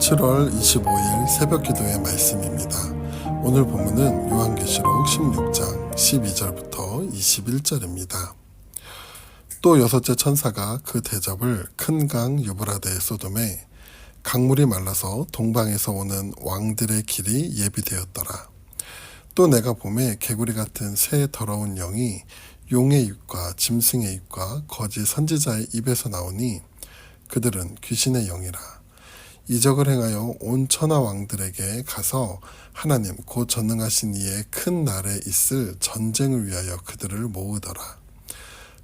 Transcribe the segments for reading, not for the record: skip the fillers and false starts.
7월 25일 새벽 기도의 말씀입니다. 오늘 본문은 요한계시록 16장 12절부터 21절입니다. 또 여섯째 천사가 그 대접을 큰 강 유브라데에 쏟음에 강물이 말라서 동방에서 오는 왕들의 길이 예비되었더라. 또 내가 보매 개구리 같은 새 더러운 영이 용의 입과 짐승의 입과 거짓 선지자의 입에서 나오니 그들은 귀신의 영이라. 이적을 행하여 온 천하 왕들에게 가서 하나님 곧 전능하신 이의 큰 날에 있을 전쟁을 위하여 그들을 모으더라.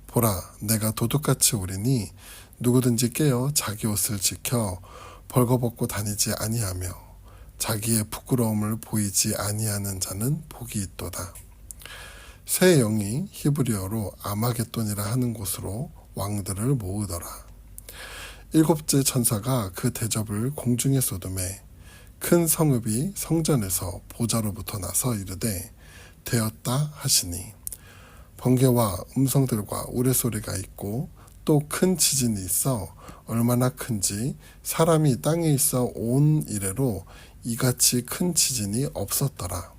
보라, 내가 도둑같이 오리니 누구든지 깨어 자기 옷을 지켜 벌거벗고 다니지 아니하며 자기의 부끄러움을 보이지 아니하는 자는 복이 있도다. 새 영이 히브리어로 아마겟돈이라 하는 곳으로 왕들을 모으더라. 일곱째 천사가 그 대접을 공중에 쏟음에 큰 성읍이 성전에서 보좌로부터 나서 이르되 되었다 하시니 번개와 음성들과 우레소리가 있고 또 큰 지진이 있어 얼마나 큰지 사람이 땅에 있어 온 이래로 이같이 큰 지진이 없었더라.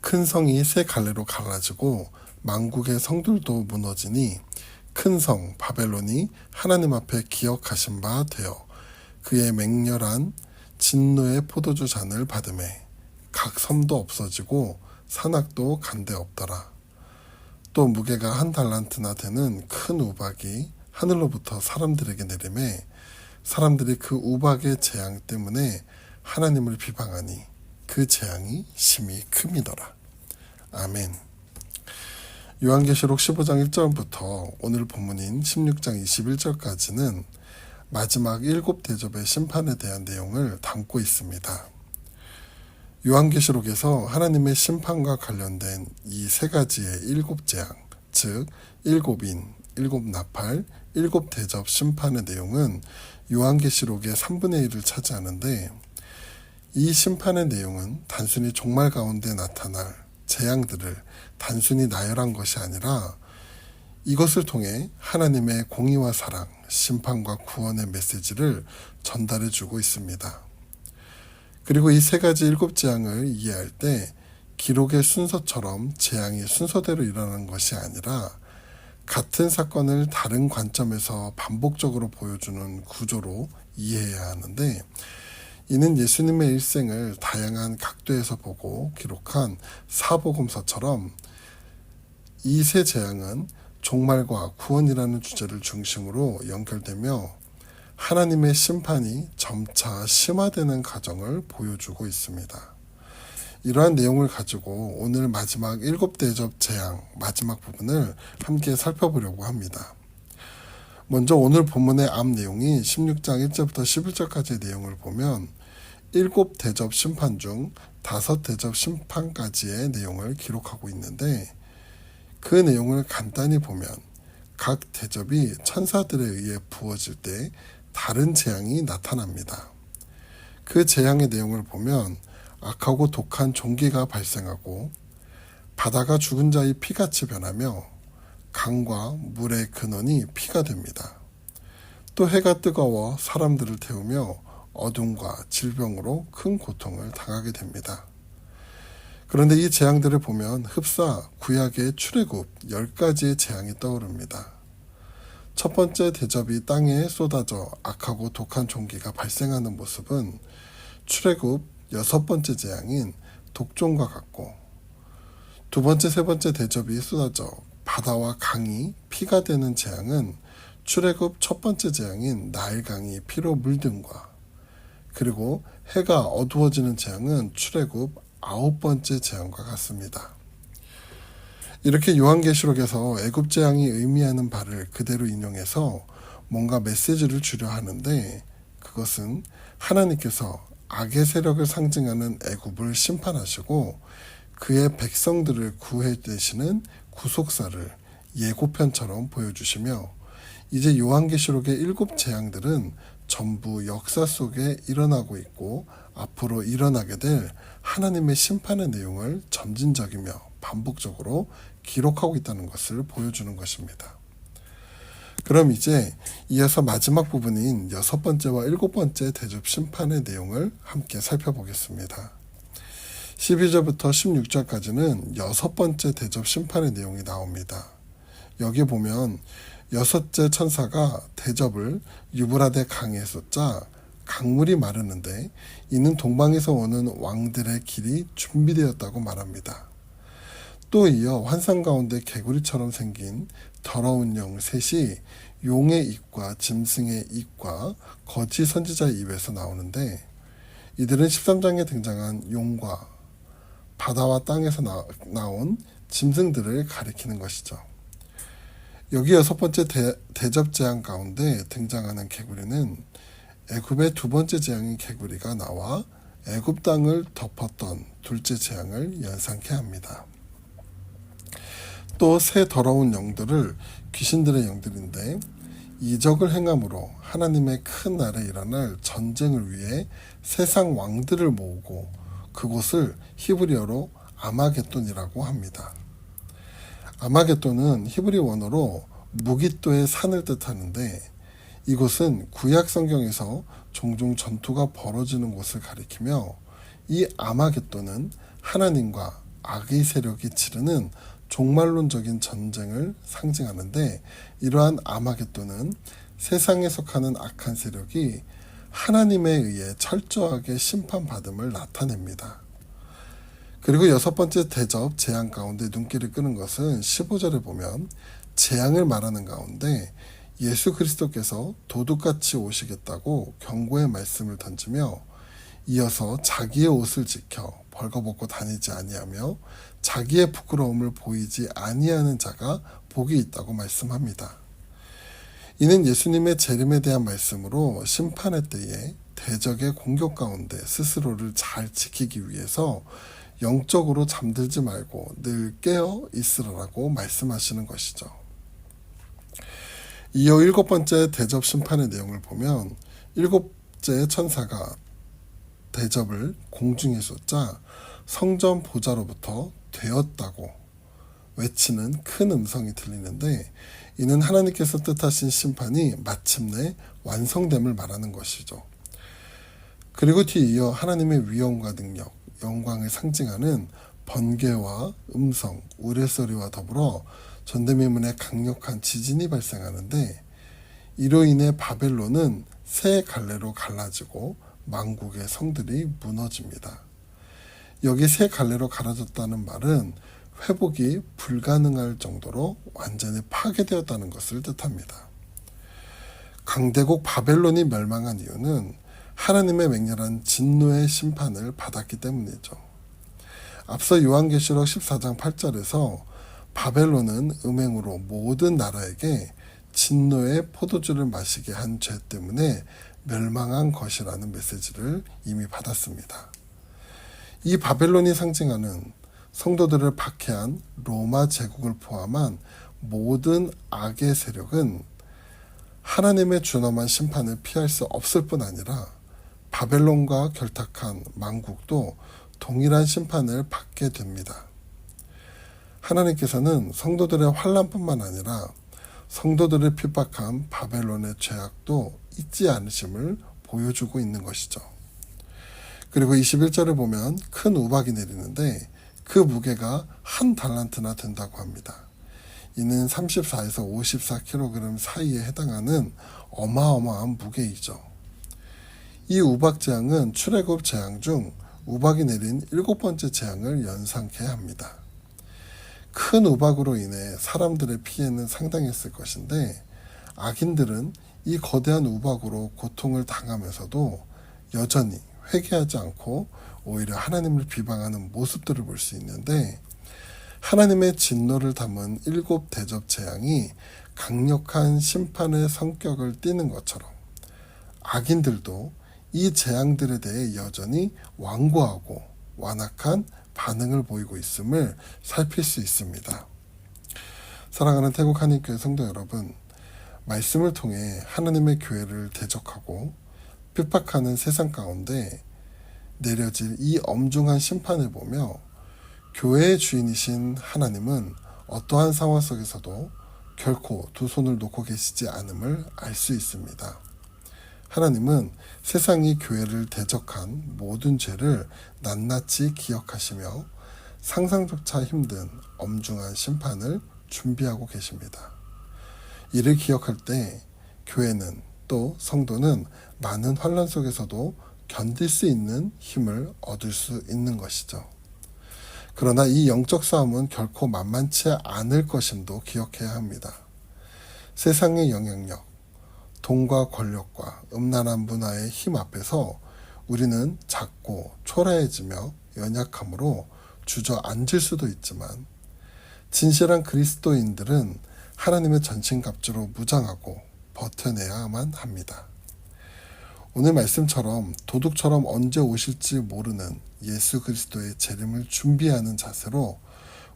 큰 성이 세 갈래로 갈라지고 만국의 성들도 무너지니 큰 성 바벨론이 하나님 앞에 기억하신 바 되어 그의 맹렬한 진노의 포도주 잔을 받음에 각 섬도 없어지고 산악도 간데 없더라. 또 무게가 1달란트나 되는 큰 우박이 하늘로부터 사람들에게 내리매 사람들이 그 우박의 재앙 때문에 하나님을 비방하니 그 재앙이 심히 큼이더라. 아멘. 요한계시록 15장 1절부터 오늘 본문인 16장 21절까지는 마지막 7 대접의 심판에 대한 내용을 담고 있습니다. 요한계시록에서 하나님의 심판과 관련된 이 3가지의 7 재앙, 즉 7인, 7 나팔, 7 대접 심판의 내용은 요한계시록의 3분의 1을 차지하는데 이 심판의 내용은 단순히 종말 가운데 나타날 재앙들을 단순히 나열한 것이 아니라 이것을 통해 하나님의 공의와 사랑, 심판과 구원의 메시지를 전달해 주고 있습니다. 그리고 이 3가지 7 재앙을 이해할 때 기록의 순서처럼 재앙이 순서대로 일어나는 것이 아니라 같은 사건을 다른 관점에서 반복적으로 보여주는 구조로 이해해야 하는데 이는 예수님의 일생을 다양한 각도에서 보고 기록한 사복음서처럼 이 3 재앙은 종말과 구원이라는 주제를 중심으로 연결되며 하나님의 심판이 점차 심화되는 과정을 보여주고 있습니다. 이러한 내용을 가지고 오늘 마지막 7 대접 재앙 마지막 부분을 함께 살펴보려고 합니다. 먼저 오늘 본문의 앞 내용인 16장 1절부터 11절까지의 내용을 보면 7 대접 심판 중 5 대접 심판까지의 내용을 기록하고 있는데 그 내용을 간단히 보면 각 대접이 천사들에 의해 부어질 때 다른 재앙이 나타납니다. 그 재앙의 내용을 보면 악하고 독한 종기가 발생하고 바다가 죽은 자의 피같이 변하며 강과 물의 근원이 피가 됩니다. 또 해가 뜨거워 사람들을 태우며 어둠과 질병으로 큰 고통을 당하게 됩니다. 그런데 이 재앙들을 보면 흡사 구약의 출애굽 10가지의 재앙이 떠오릅니다. 첫 번째 대접이 땅에 쏟아져 악하고 독한 종기가 발생하는 모습은 출애굽 6번째 재앙인 독종과 같고 두 번째, 세 번째 대접이 쏟아져 바다와 강이 피가 되는 재앙은 출애굽 첫 번째 재앙인 나일강이 피로 물듦과 그리고 해가 어두워지는 재앙은 출애굽 9번째 재앙과 같습니다. 이렇게 요한계시록에서 애굽 재앙이 의미하는 바를 그대로 인용해서 뭔가 메시지를 주려 하는데 그것은 하나님께서 악의 세력을 상징하는 애굽을 심판하시고 그의 백성들을 구해내시는 구속사를 예고편처럼 보여주시며 이제 요한계시록의 7 재앙들은 전부 역사 속에 일어나고 있고 앞으로 일어나게 될 하나님의 심판의 내용을 점진적이며 반복적으로 기록하고 있다는 것을 보여주는 것입니다. 그럼 이제 이어서 마지막 부분인 6번째와 7번째 대접 심판의 내용을 함께 살펴보겠습니다. 12절부터 16절까지는 6번째 대접 심판의 내용이 나옵니다. 여기 보면 6째 천사가 대접을 유브라데 강에 쏟자 강물이 마르는데 이는 동방에서 오는 왕들의 길이 준비되었다고 말합니다. 또 이어 환상 가운데 개구리처럼 생긴 더러운 영 셋이 용의 입과 짐승의 입과 거짓 선지자의 입에서 나오는데 이들은 13장에 등장한 용과 바다와 땅에서 나온 짐승들을 가리키는 것이죠. 여기 6번째 대접 재앙 가운데 등장하는 개구리는 애굽의 2번째 재앙인 개구리가 나와 애굽 땅을 덮었던 둘째 재앙을 연상케 합니다. 또 새 더러운 영들을 귀신들의 영들인데 이적을 행함으로 하나님의 큰 날에 일어날 전쟁을 위해 세상 왕들을 모으고 그곳을 히브리어로 아마겟돈이라고 합니다. 아마겟돈은 히브리 원어로 무깃도의 산을 뜻하는데 이곳은 구약 성경에서 종종 전투가 벌어지는 곳을 가리키며 이 아마겟돈은 하나님과 악의 세력이 치르는 종말론적인 전쟁을 상징하는데 이러한 아마겟돈은 세상에 속하는 악한 세력이 하나님에 의해 철저하게 심판받음을 나타냅니다. 그리고 6번째 대접 재앙 가운데 눈길을 끄는 것은 15절에 보면 재앙을 말하는 가운데 예수 그리스도께서 도둑같이 오시겠다고 경고의 말씀을 던지며 이어서 자기의 옷을 지켜 벌거벗고 다니지 아니하며 자기의 부끄러움을 보이지 아니하는 자가 복이 있다고 말씀합니다. 이는 예수님의 재림에 대한 말씀으로 심판의 때에 대적의 공격 가운데 스스로를 잘 지키기 위해서 영적으로 잠들지 말고 늘 깨어 있으라고 말씀하시는 것이죠. 이어 7번째 대접 심판의 내용을 보면 7째 천사가 대접을 공중에 쏟자 성전 보좌로부터 되었다고 외치는 큰 음성이 들리는데 이는 하나님께서 뜻하신 심판이 마침내 완성됨을 말하는 것이죠. 그리고 뒤이어 하나님의 위엄과 능력, 영광을 상징하는 번개와 음성, 우레소리와 더불어 전대미문에 강력한 지진이 발생하는데 이로 인해 바벨론은 새 갈래로 갈라지고 만국의 성들이 무너집니다. 여기 새 갈래로 갈라졌다는 말은 회복이 불가능할 정도로 완전히 파괴되었다는 것을 뜻합니다. 강대국 바벨론이 멸망한 이유는 하나님의 맹렬한 진노의 심판을 받았기 때문이죠. 앞서 요한계시록 14장 8절에서 바벨론은 음행으로 모든 나라에게 진노의 포도주를 마시게 한 죄 때문에 멸망한 것이라는 메시지를 이미 받았습니다. 이 바벨론이 상징하는 성도들을 박해한 로마 제국을 포함한 모든 악의 세력은 하나님의 준엄한 심판을 피할 수 없을 뿐 아니라 바벨론과 결탁한 만국도 동일한 심판을 받게 됩니다. 하나님께서는 성도들의 환난뿐만 아니라 성도들을 핍박한 바벨론의 죄악도 잊지 않으심을 보여주고 있는 것이죠. 그리고 21절을 보면 큰 우박이 내리는데 그 무게가 한 달란트나 된다고 합니다. 이는 34에서 54kg 사이에 해당하는 어마어마한 무게이죠. 이 우박 재앙은 출애굽 재앙 중 우박이 내린 7번째 재앙을 연상케 합니다. 큰 우박으로 인해 사람들의 피해는 상당했을 것인데 악인들은 이 거대한 우박으로 고통을 당하면서도 여전히 회개하지 않고 오히려 하나님을 비방하는 모습들을 볼 수 있는데 하나님의 진노를 담은 7 대접 재앙이 강력한 심판의 성격을 띠는 것처럼 악인들도 이 재앙들에 대해 여전히 완고하고 완악한 반응을 보이고 있음을 살필 수 있습니다. 사랑하는 태국 한인교회 성도 여러분, 말씀을 통해 하나님의 교회를 대적하고 핍박하는 세상 가운데 내려질 이 엄중한 심판을 보며 교회의 주인이신 하나님은 어떠한 상황 속에서도 결코 두 손을 놓고 계시지 않음을 알 수 있습니다. 하나님은 세상이 교회를 대적한 모든 죄를 낱낱이 기억하시며 상상조차 힘든 엄중한 심판을 준비하고 계십니다. 이를 기억할 때 교회는 또 성도는 많은 환난 속에서도 견딜 수 있는 힘을 얻을 수 있는 것이죠. 그러나 이 영적 싸움은 결코 만만치 않을 것임도 기억해야 합니다. 세상의 영향력, 돈과 권력과 음란한 문화의 힘 앞에서 우리는 작고 초라해지며 연약함으로 주저앉을 수도 있지만 진실한 그리스도인들은 하나님의 전신갑주로 무장하고 버텨내야만 합니다. 오늘 말씀처럼 도둑처럼 언제 오실지 모르는 예수 그리스도의 재림을 준비하는 자세로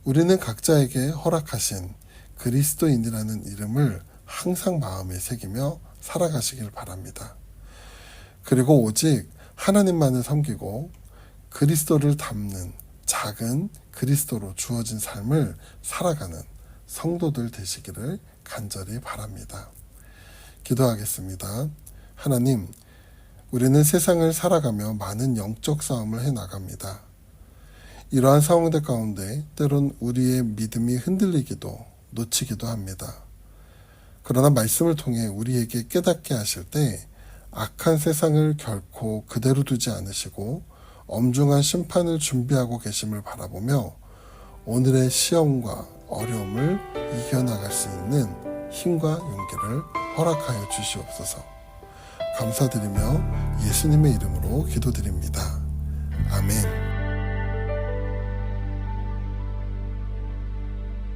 우리는 각자에게 허락하신 그리스도인이라는 이름을 항상 마음에 새기며 살아가시길 바랍니다. 그리고 오직 하나님만을 섬기고 그리스도를 닮는 작은 그리스도로 주어진 삶을 살아가는 성도들 되시기를 간절히 바랍니다. 기도하겠습니다. 하나님, 우리는 세상을 살아가며 많은 영적 싸움을 해나갑니다. 이러한 상황들 가운데 때론 우리의 믿음이 흔들리기도 놓치기도 합니다. 그러나 말씀을 통해 우리에게 깨닫게 하실 때 악한 세상을 결코 그대로 두지 않으시고 엄중한 심판을 준비하고 계심을 바라보며 오늘의 시험과 어려움을 이겨나갈 수 있는 힘과 용기를 허락하여 주시옵소서. 감사드리며 예수님의 이름으로 기도드립니다. 아멘.